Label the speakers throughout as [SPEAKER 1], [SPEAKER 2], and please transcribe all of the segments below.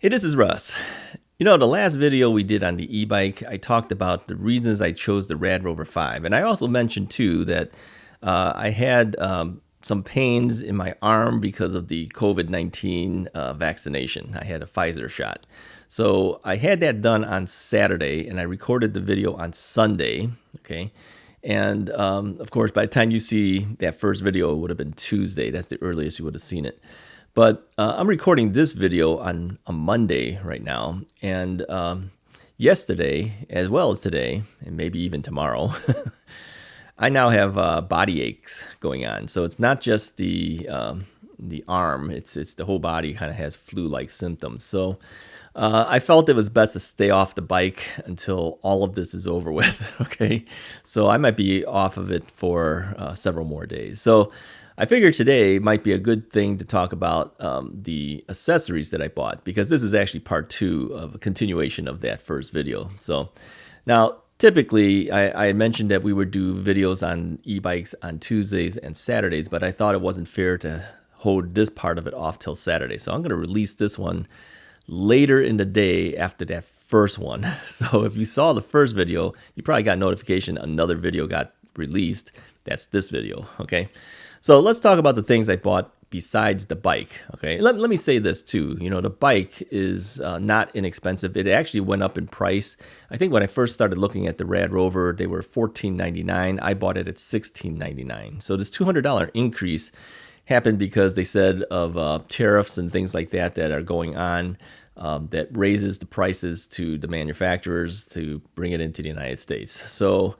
[SPEAKER 1] Hey, this is Russ. You know, the last video we did on the e-bike, I talked about the reasons I chose the radrover 5. And I also mentioned, too, that I had some pains in my arm because of the COVID-19 vaccination. I had a Pfizer shot. So I had that done on Saturday, and I recorded the video on Sunday, okay? And, of course, by the time you see that first video, it would have been Tuesday. That's the earliest you would have seen it. But I'm recording this video on a Monday right now, and yesterday, as well as today, and maybe even tomorrow, I now have body aches going on. So it's not just the arm; it's the whole body kind of has flu-like symptoms. So I felt it was best to stay off the bike until all of this is over with. Okay, so I might be off of it for several more days. So I figured today might be a good thing to talk about the accessories that I bought, because this is actually part 2 of a continuation of that first video. So now, typically, I had mentioned that we would do videos on e-bikes on Tuesdays and Saturdays, but I thought it wasn't fair to hold this part of it off till Saturday. So I'm going to release this one later in the day after that first one. So if you saw the first video, you probably got notification another video got released. That's this video, okay? So let's talk about the things I bought besides the bike, okay? Let me say this too. You know, the bike is not inexpensive. It actually went up in price. I think when I first started looking at the radrover, they were $14.99. I bought it at $16.99. So this $200 increase happened because they said of tariffs and things like that that are going on, that raises the prices to the manufacturers to bring it into the United States. So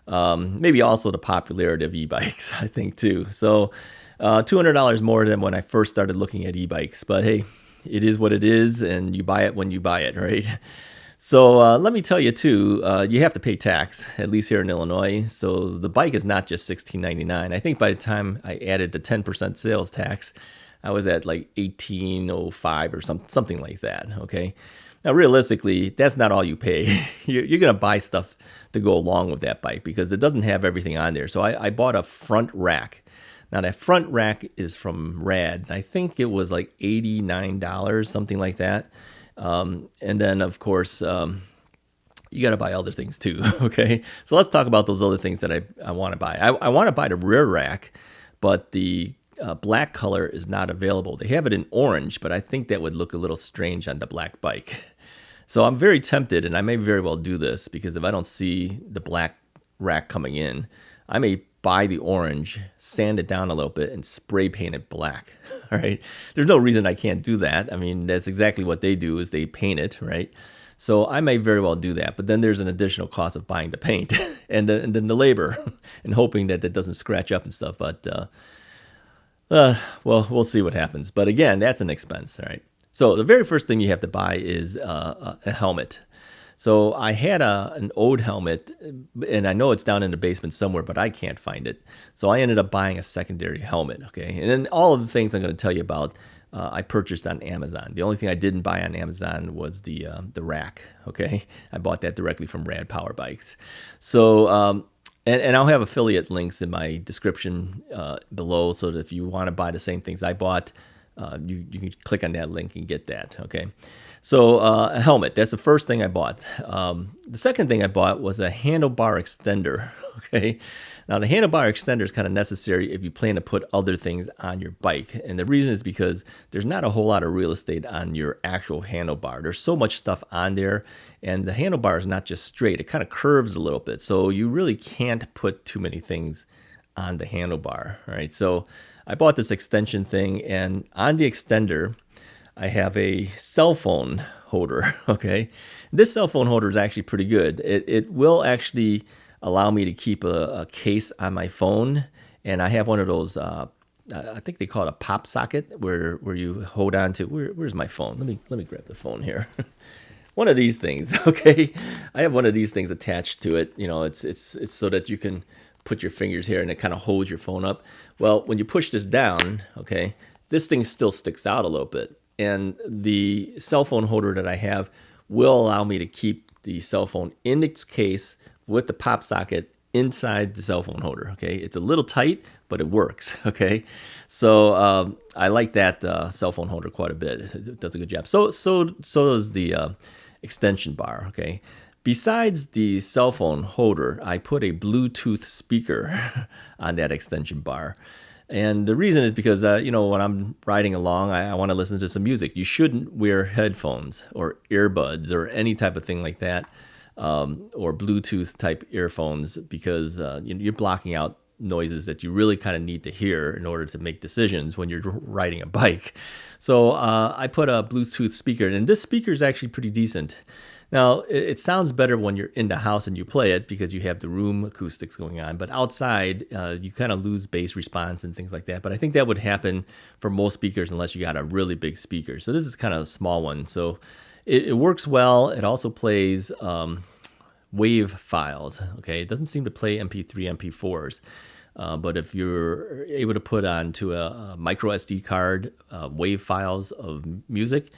[SPEAKER 1] maybe also the popularity of e-bikes, I think, too. So $200 more than when I first started looking at e-bikes. But hey, it is what it is, and you buy it when you buy it, right? So let me tell you, too, you have to pay tax, at least here in Illinois. So the bike is not just $16.99. I think by the time I added the 10% sales tax, I was at like $18.05 or something like that, okay? Now, realistically, that's not all you pay. You're going to buy stuff to go along with that bike because it doesn't have everything on there. So I bought a front rack. Now, that front rack is from Rad. I think it was like $89, something like that. And then, of course, you got to buy other things too, okay? So let's talk about those other things that I want to buy. I want to buy the rear rack, but the black color is not available. They have it in orange, but I think that would look a little strange on the black bike. So I'm very tempted, and I may very well do this, because if I don't see the black rack coming in, I may buy the orange, sand it down a little bit, and spray paint it black. All right. There's no reason I can't do that. I mean, that's exactly what they do, is they paint it, right? So I may very well do that, but then there's an additional cost of buying the paint and then the labor and hoping that doesn't scratch up and stuff. But well, we'll see what happens. But again, that's an expense, all right? So the very first thing you have to buy is a helmet. So I had an old helmet, and I know it's down in the basement somewhere, but I can't find it. So I ended up buying a secondary helmet, okay? And then all of the things I'm going to tell you about, I purchased on Amazon. The only thing I didn't buy on Amazon was the rack, okay? I bought that directly from Rad Power Bikes. So, and I'll have affiliate links in my description below, so that if you want to buy the same things I bought, you can click on that link and get that, okay? So a helmet, that's the first thing I bought. The second thing I bought was a handlebar extender, okay? Now, the handlebar extender is kind of necessary if you plan to put other things on your bike. And the reason is because there's not a whole lot of real estate on your actual handlebar. There's so much stuff on there, and the handlebar is not just straight. It kind of curves a little bit, so you really can't put too many things on the handlebar, all right? So I bought this extension thing, and on the extender, I have a cell phone holder, okay? This cell phone holder is actually pretty good. It will actually allow me to keep a case on my phone, and I have one of those, I think they call it a pop socket, where you hold on to, where's my phone? Let me grab the phone here. One of these things, okay? I have one of these things attached to it. You know, it's so that you can put your fingers here and it kind of holds your phone up. Well, when you push this down, okay, this thing still sticks out a little bit. And the cell phone holder that I have will allow me to keep the cell phone in its case with the pop socket inside the cell phone holder. Okay, it's a little tight, but it works. Okay, so I like that cell phone holder quite a bit. It does a good job. So does the extension bar. Okay, besides the cell phone holder, I put a Bluetooth speaker on that extension bar. And the reason is because, when I'm riding along, I want to listen to some music. You shouldn't wear headphones or earbuds or any type of thing like that, or Bluetooth type earphones, because you're blocking out noises that you really kind of need to hear in order to make decisions when you're riding a bike. So I put a Bluetooth speaker, and this speaker is actually pretty decent. Now, it sounds better when you're in the house and you play it because you have the room acoustics going on. But outside, you kind of lose bass response and things like that. But I think that would happen for most speakers unless you got a really big speaker. So this is kind of a small one. So it works well. It also plays wave files. Okay, it doesn't seem to play MP3, MP4s. But if you're able to put onto a micro SD card wave files of music,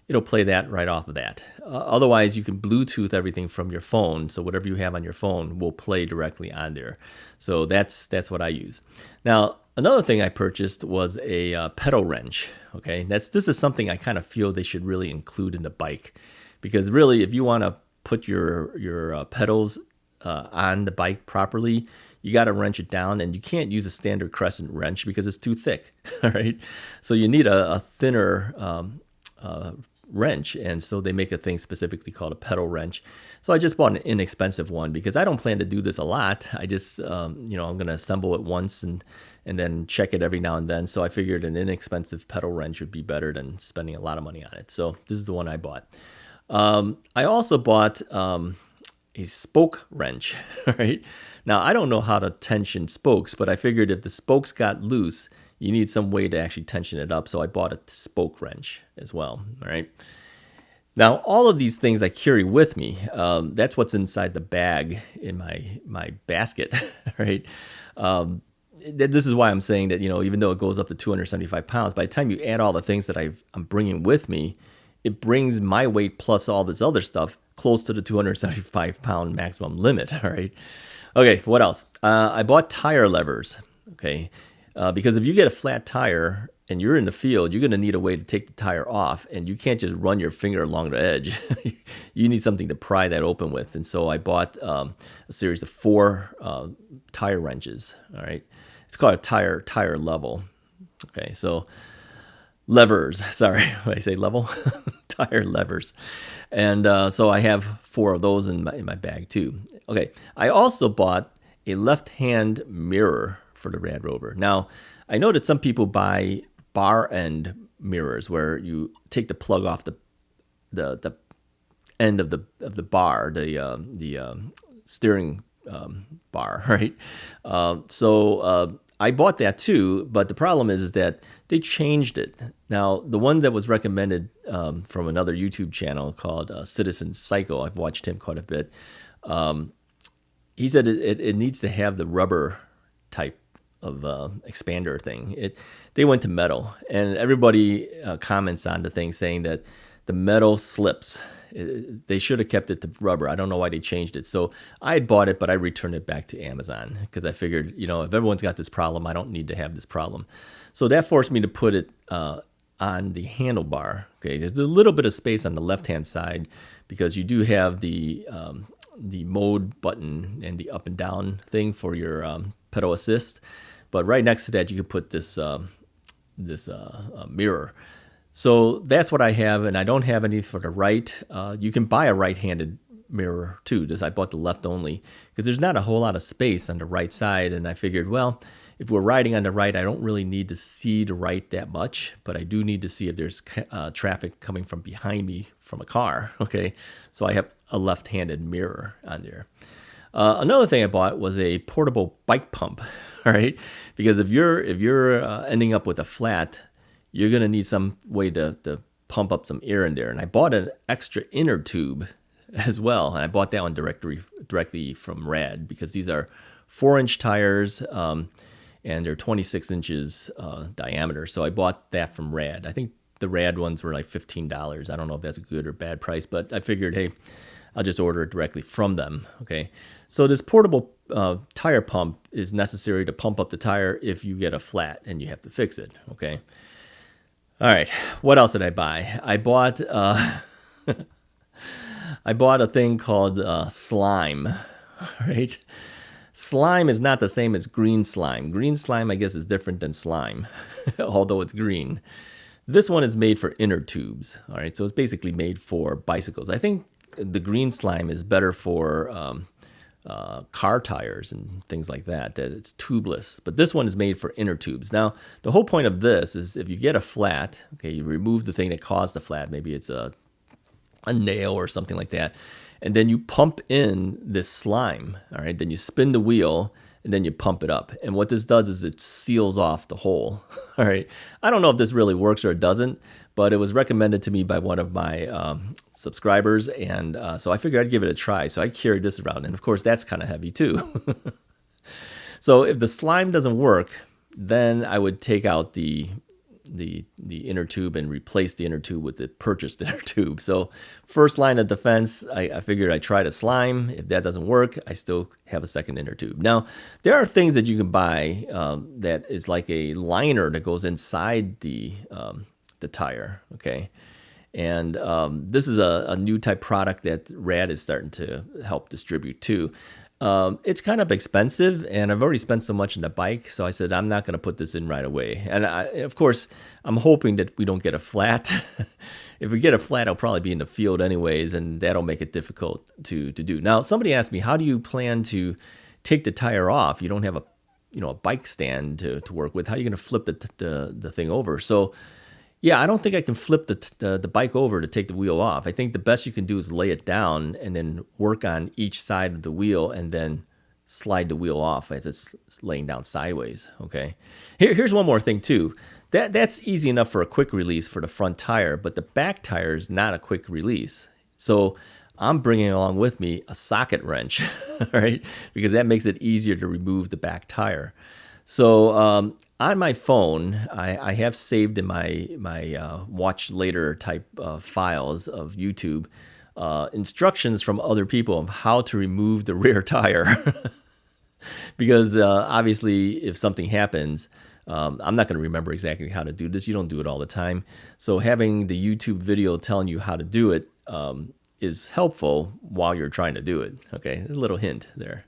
[SPEAKER 1] it'll play that right off of that. Otherwise, you can Bluetooth everything from your phone, so whatever you have on your phone will play directly on there. So that's what I use. Now, another thing I purchased was a pedal wrench. Okay, this is something I kind of feel they should really include in the bike, because really, if you want to put your pedals on the bike properly, you got to wrench it down, and you can't use a standard crescent wrench because it's too thick. All right, so you need a thinner wrench, and so they make a thing specifically called a pedal wrench. So I just bought an inexpensive one because I don't plan to do this a lot. I just I'm going to assemble it once and then check it every now and then. So I figured an inexpensive pedal wrench would be better than spending a lot of money on it. So this is the one I bought. I also bought a spoke wrench. Right now, I don't know how to tension spokes, but I figured if the spokes got loose, you need some way to actually tension it up. So I bought a spoke wrench as well. All right. Now, all of these things I carry with me. That's what's inside the bag in my basket. Right. This is why I'm saying that, even though it goes up to 275 pounds, by the time you add all the things that I'm bringing with me, it brings my weight plus all this other stuff close to the 275 pound maximum limit. All right. Okay. What else? I bought tire levers. Okay. Because if you get a flat tire and you're in the field, you're going to need a way to take the tire off, and you can't just run your finger along the edge. You need something to pry that open with. And so I bought a series of 4 tire wrenches. All right. It's called a tire level. Okay. So levers, sorry, when I say level, tire levers. And so I have 4 of those in my bag too. Okay. I also bought a left-hand mirror for the radrover. Now, I know that some people buy bar end mirrors where you take the plug off the end of the bar, the steering bar, right? So I bought that too, but the problem is that they changed it. Now, the one that was recommended from another YouTube channel called Citizen Psycho, I've watched him quite a bit. He said it needs to have the rubber type of expander thing. They went to metal, and everybody comments on the thing saying that the metal slips. They should have kept it to rubber. I don't know why they changed it. So I had bought it, but I returned it back to Amazon because I figured, if everyone's got this problem, I don't need to have this problem. So that forced me to put it on the handlebar. Okay, there's a little bit of space on the left-hand side because you do have the mode button and the up and down thing for your pedal assist. But right next to that, you can put this mirror. So that's what I have, and I don't have any for the right. You can buy a right-handed mirror too. I bought the left only because there's not a whole lot of space on the right side, and I figured, well, if we're riding on the right, I don't really need to see the right that much, but I do need to see if there's traffic coming from behind me from a car. Okay, so I have a left-handed mirror on there. Another thing I bought was a portable bike pump. All right, because if you're ending up with a flat, you're gonna need some way to pump up some air in there. And I bought an extra inner tube as well, and I bought that one directly from Rad because these are 4-inch tires, and they're 26 inches diameter. So I bought that from Rad. I think the Rad ones were like $15. I don't know if that's a good or bad price, but I figured, hey, I'll just order it directly from them. Okay, So this portable tire pump is necessary to pump up the tire if you get a flat and you have to fix it. Okay. All right. What else did I buy? I bought a thing called slime. All right. Slime is not the same as green slime. Green slime, I guess, is different than slime, although it's green. This one is made for inner tubes. All right, so it's basically made for bicycles. I think the green slime is better for car tires and things like that, that it's tubeless. But this one is made for inner tubes. Now, the whole point of this is if you get a flat, okay, you remove the thing that caused the flat. Maybe it's a nail or something like that. And then you pump in this slime, all right? Then you spin the wheel, and then you pump it up. And what this does is it seals off the hole, all right? I don't know if this really works or it doesn't, but it was recommended to me by one of my subscribers, and so I figured I'd give it a try. So I carried this around, and of course, that's kind of heavy too. So if the slime doesn't work, then I would take out the inner tube and replace the inner tube with the purchased inner tube. So first line of defense, I figured I'd try the slime. If that doesn't work, I still have a second inner tube. Now, there are things that you can buy that is like a liner that goes inside the tire, okay? And this is a new type product that Rad is starting to help distribute too. It's kind of expensive, and I've already spent so much on the bike, so I said I'm not going to put this in right away. And of course, I'm hoping that we don't get a flat. If we get a flat, I'll probably be in the field anyways, and that'll make it difficult to do. Now, somebody asked me, how do you plan to take the tire off? You don't have a bike stand to work with. How are you going to flip the thing over? So, yeah, I don't think I can flip the bike over to take the wheel off. I think the best you can do is lay it down and then work on each side of the wheel and then slide the wheel off as it's laying down sideways, okay? Here's one more thing too. That's easy enough for a quick release for the front tire, but the back tire is not a quick release. So I'm bringing along with me a socket wrench, right? Because that makes it easier to remove the back tire. So on my phone, I have saved in my watch later type files of YouTube instructions from other people of how to remove the rear tire. Because obviously, if something happens, I'm not going to remember exactly how to do this. You don't do it all the time. So having the YouTube video telling you how to do it is helpful while you're trying to do it. Okay, a little hint there.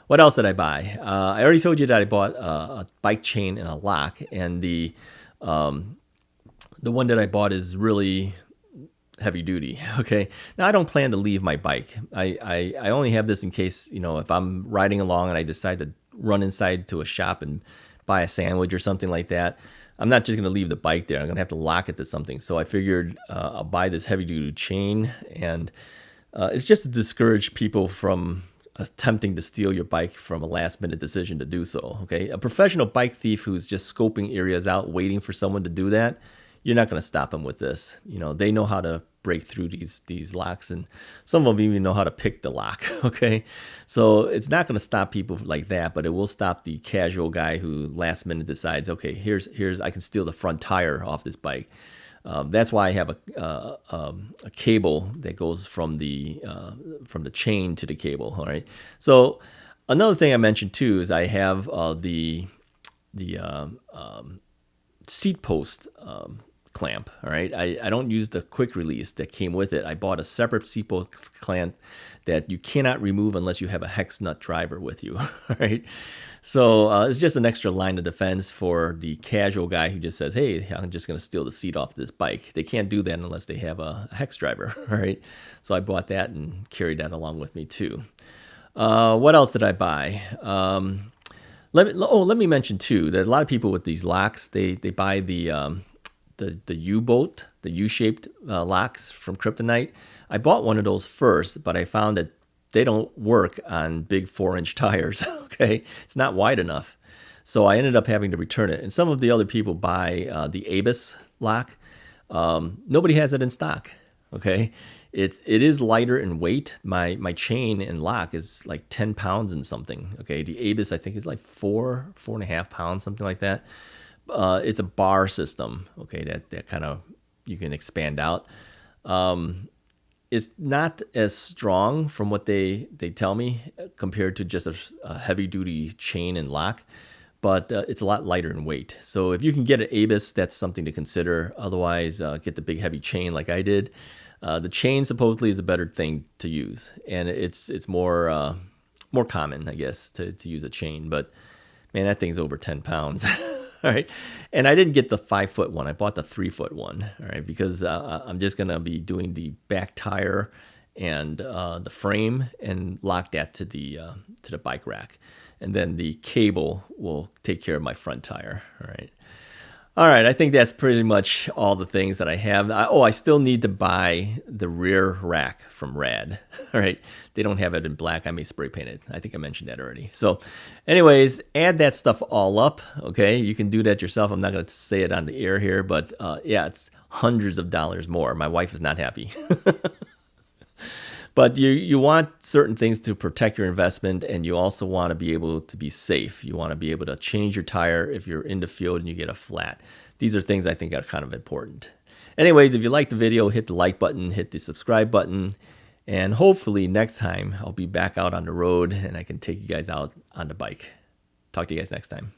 [SPEAKER 1] What else did I buy? I already told you that I bought a bike chain and a lock, and the one that I bought is really heavy duty. Okay, now I don't plan to leave my bike. I only have this in case, if I'm riding along and I decide to run inside to a shop and buy a sandwich or something like that. I'm not just going to leave the bike there. I'm going to have to lock it to something. So I figured I'll buy this heavy duty chain, and it's just to discourage people from attempting to steal your bike from a last minute decision to do so. Okay, a professional bike thief who's just scoping areas out, waiting for someone to do that, you're not going to stop them with this. They know how to break through these locks, and some of them even know how to pick the lock. Okay, so it's not going to stop people like that, but it will stop the casual guy who last minute decides, okay, here's I can steal the front tire off this bike. That's why I have a cable that goes from the chain to the cable. All right. So another thing I mentioned too is I have the seat post clamp. All right. I don't use the quick release that came with it. I bought a separate seat post clamp that you cannot remove unless you have a hex nut driver with you. All right. So it's just an extra line of defense for the casual guy who just says, hey, I'm just going to steal the seat off this bike. They can't do that unless they have a hex driver, right? So I bought that and carried that along with me too. What else did I buy? Let me mention too that a lot of people with these locks, they buy the U-bolt, the U-shaped locks from Kryptonite. I bought one of those first, but I found that they don't work on big 4-inch tires, okay? It's not wide enough. So I ended up having to return it. And some of the other people buy the Abus lock. Nobody has it in stock, okay? It is lighter in weight. My chain and lock is like 10 pounds and something, okay? The Abus, I think, is like 4.5 pounds, something like that. It's a bar system, okay, that kind of you can expand out. It's not as strong from what they tell me compared to just a heavy duty chain and lock, but it's a lot lighter in weight. So if you can get an ABIS, that's something to consider. Otherwise, get the big heavy chain like I did. The chain supposedly is a better thing to use, and it's more common, I guess, to use a chain. But man, that thing's over 10 pounds. All right. And I didn't get the 5-foot one. I bought the 3-foot one. All right. Because I'm just going to be doing the back tire and the frame and lock that to the bike rack. And then the cable will take care of my front tire. All right. All right, I think that's pretty much all the things that I have. I still need to buy the rear rack from Rad. All right, they don't have it in black. I may spray paint it. I think I mentioned that already. So anyways, add that stuff all up, okay? You can do that yourself. I'm not going to say it on the air here, but yeah, it's hundreds of dollars more. My wife is not happy. But you want certain things to protect your investment, and you also want to be able to be safe. You want to be able to change your tire if you're in the field and you get a flat. These are things I think are kind of important. Anyways, if you like the video, hit the like button, hit the subscribe button, and hopefully next time I'll be back out on the road and I can take you guys out on the bike. Talk to you guys next time.